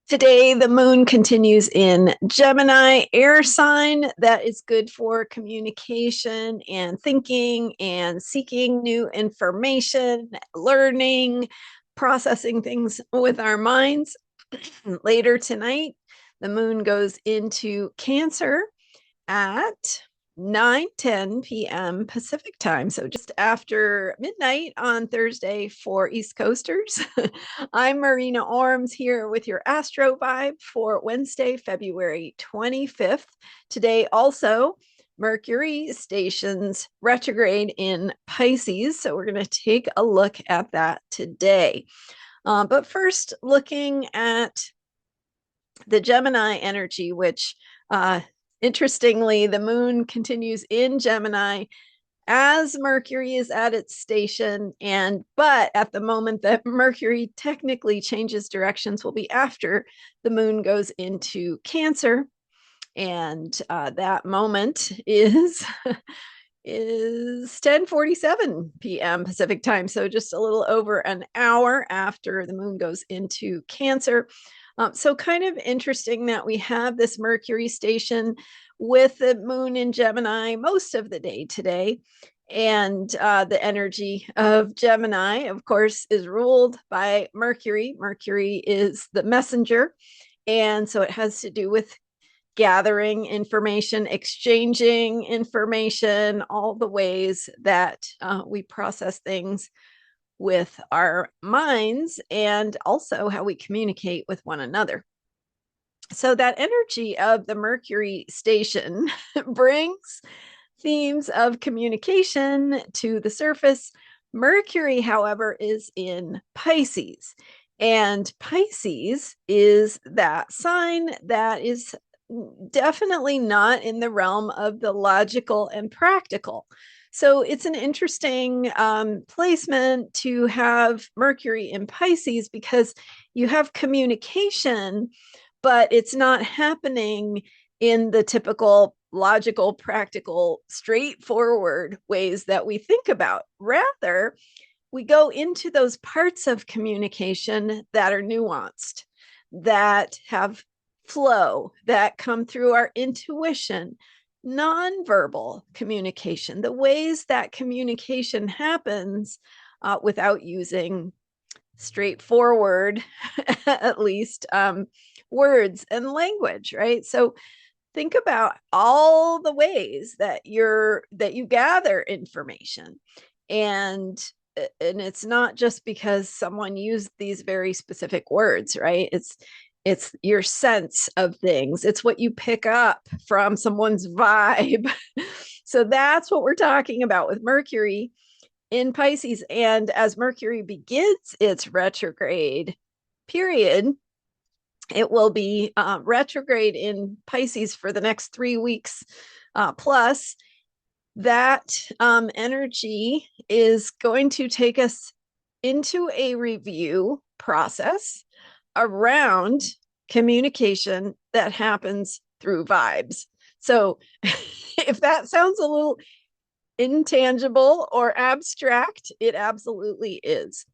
Today, the moon continues in Gemini, air sign that is good for communication and thinking and seeking new information, learning, processing things with our minds. Later tonight, the moon goes into Cancer at 9:10 p.m. Pacific time. So just after midnight on Thursday for East Coasters. I'm Marina Orms here with your Astro vibe for Wednesday, February 25th. Today also, Mercury stations retrograde in Pisces. So we're going to take a look at that today. But first, looking at the Gemini energy, which interestingly, the moon continues in Gemini as Mercury is at its station. But at the moment that Mercury technically changes directions will be after the moon goes into Cancer. And that moment is 10:47 p.m. Pacific time. So just a little over an hour after the moon goes into Cancer. So kind of interesting that we have this Mercury station with the moon in Gemini most of the day today. And the energy of Gemini, of course, is ruled by Mercury. Mercury is the messenger. And so it has to do with gathering information, exchanging information, all the ways that we process things with our minds and also how we communicate with one another. So that energy of the Mercury station brings themes of communication to the surface. Mercury, however, is in Pisces. And Pisces is that sign that is definitely not in the realm of the logical and practical. So it's an interesting placement to have Mercury in Pisces because you have communication, but it's not happening in the typical logical, practical, straightforward ways that we think about. Rather, we go into those parts of communication that are nuanced, that have flow, that come through our intuition, nonverbal communication, the ways that communication happens without using straightforward, at least, words and language, right? So think about all the ways that you gather information, and it's not just because someone used these very specific words, right? It's your sense of things. It's what you pick up from someone's vibe. So that's what we're talking about with Mercury in Pisces. And as Mercury begins its retrograde period, it will be retrograde in Pisces for the next 3 weeks plus. That energy is going to take us into a review process around communication that happens through vibes. So if that sounds a little intangible or abstract, it absolutely is.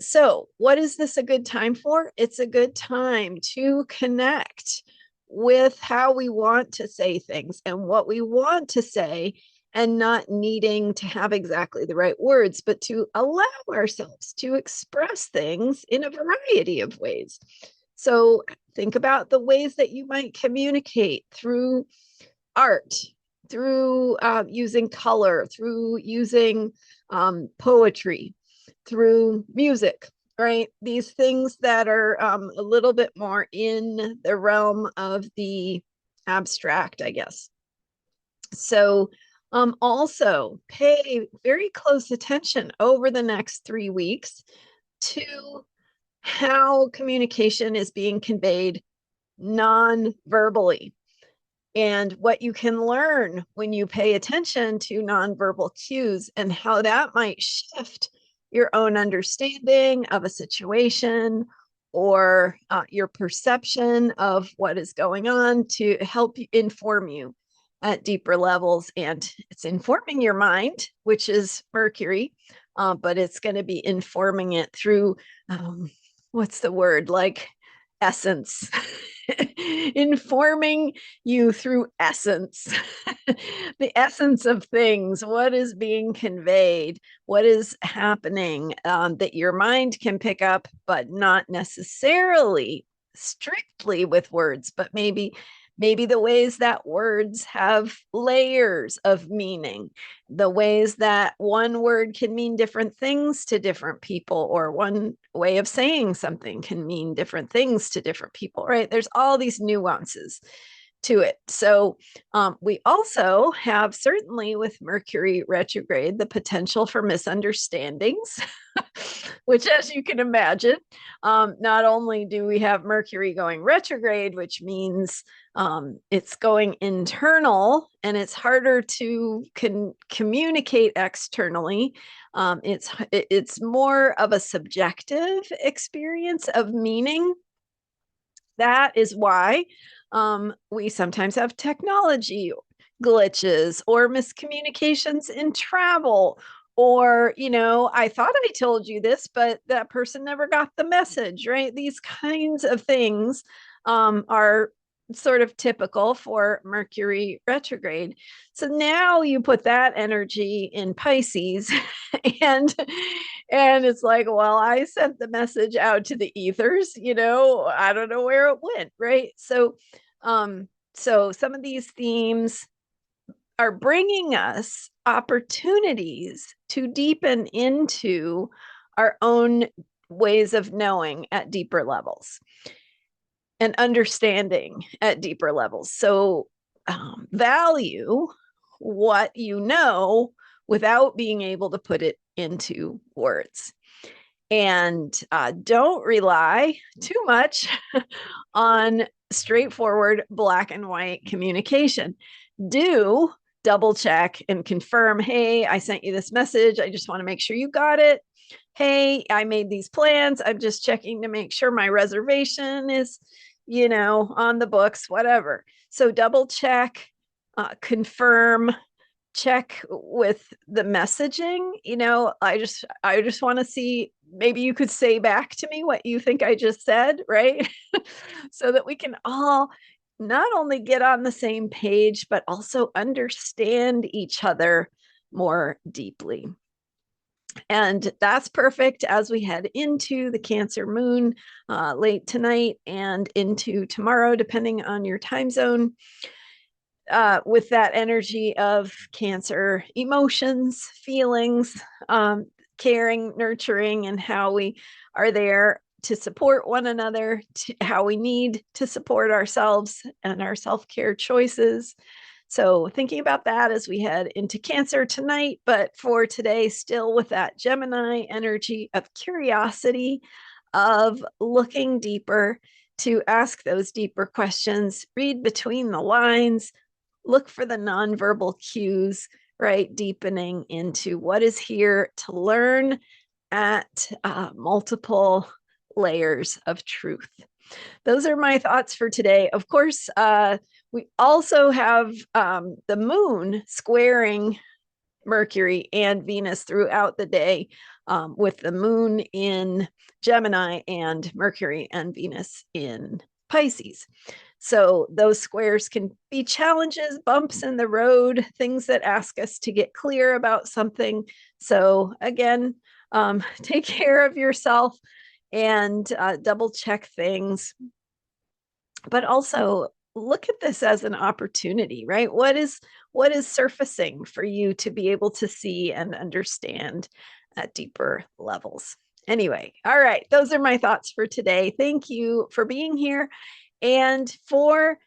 So what is this a good time for? It's a good time to connect with how we want to say things and what we want to say, and not needing to have exactly the right words, but to allow ourselves to express things in a variety of ways. So think about the ways that you might communicate through art, through using color, through using poetry, through music, right? These things that are a little bit more in the realm of the abstract, I guess. So also pay very close attention over the next 3 weeks to how communication is being conveyed non-verbally, and what you can learn when you pay attention to nonverbal cues and how that might shift your own understanding of a situation or your perception of what is going on to help inform you at deeper levels. And it's informing your mind, which is Mercury, but it's going to be informing it through what's the word, like essence, informing you through essence, the essence of things, what is being conveyed, what is happening, that your mind can pick up, but not necessarily strictly with words, but maybe the ways that words have layers of meaning, the ways that one word can mean different things to different people, or one way of saying something can mean different things to different people, right? There's all these nuances to it. So we also have, certainly with Mercury retrograde, the potential for misunderstandings, which, as you can imagine, not only do we have Mercury going retrograde, which means it's going internal and it's harder to communicate externally. It's more of a subjective experience of meaning. That is why we sometimes have technology glitches or miscommunications in travel, or, I thought I told you this, but that person never got the message, right? These kinds of things are sort of typical for Mercury retrograde. So now you put that energy in Pisces, and it's like, well, I sent the message out to the ethers, I don't know where it went, right? So some of these themes are bringing us opportunities to deepen into our own ways of knowing at deeper levels and understanding at deeper levels. So value what you know without being able to put it into words. And don't rely too much on straightforward black and white communication. Do double check and confirm, hey, I sent you this message. I just want to make sure you got it. Hey, I made these plans. I'm just checking to make sure my reservation is, on the books, whatever. So double check, confirm, check with the messaging. I just want to see, maybe you could say back to me what you think I just said, right? So that we can all not only get on the same page, but also understand each other more deeply. And that's perfect as we head into the Cancer moon late tonight and into tomorrow, depending on your time zone. With that energy of Cancer emotions, feelings, caring, nurturing, and how we are there to support one another, how we need to support ourselves and our self-care choices. So thinking about that as we head into Cancer tonight, but for today, still with that Gemini energy of curiosity, of looking deeper, to ask those deeper questions, read between the lines, look for the nonverbal cues, right? Deepening into what is here to learn at multiple layers of truth. Those are my thoughts for today. Of course, we also have the moon squaring Mercury and Venus throughout the day, with the moon in Gemini and Mercury and Venus in Pisces. So those squares can be challenges, bumps in the road, things that ask us to get clear about something. So again, take care of yourself and double check things, but also look at this as an opportunity, right? What is surfacing for you to be able to see and understand at deeper levels? Anyway, all right, those are my thoughts for today. Thank you for being here and for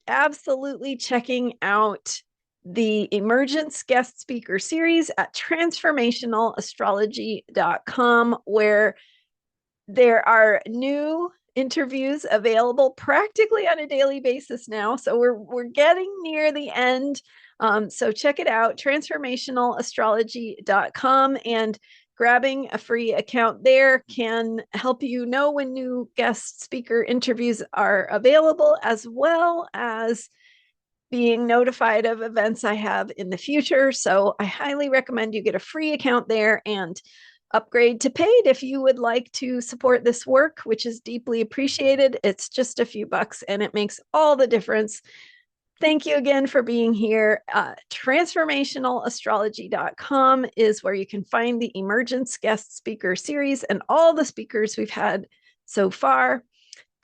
absolutely checking out the Emergence Guest Speaker Series at transformationalastrology.com, where there are new interviews available practically on a daily basis now. So we're getting near the end. So check it out, transformationalastrology.com, and grabbing a free account there can help you know when new guest speaker interviews are available, as well as being notified of events I have in the future. So I highly recommend you get a free account there and upgrade to paid if you would like to support this work, which is deeply appreciated. It's just a few bucks and it makes all the difference. Thank you again for being here. Transformationalastrology.com is where you can find the Emergence Guest Speaker Series and all the speakers we've had so far.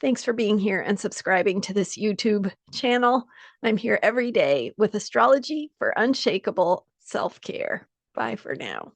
Thanks for being here and subscribing to this YouTube channel. I'm here every day with astrology for unshakable self-care. Bye for now.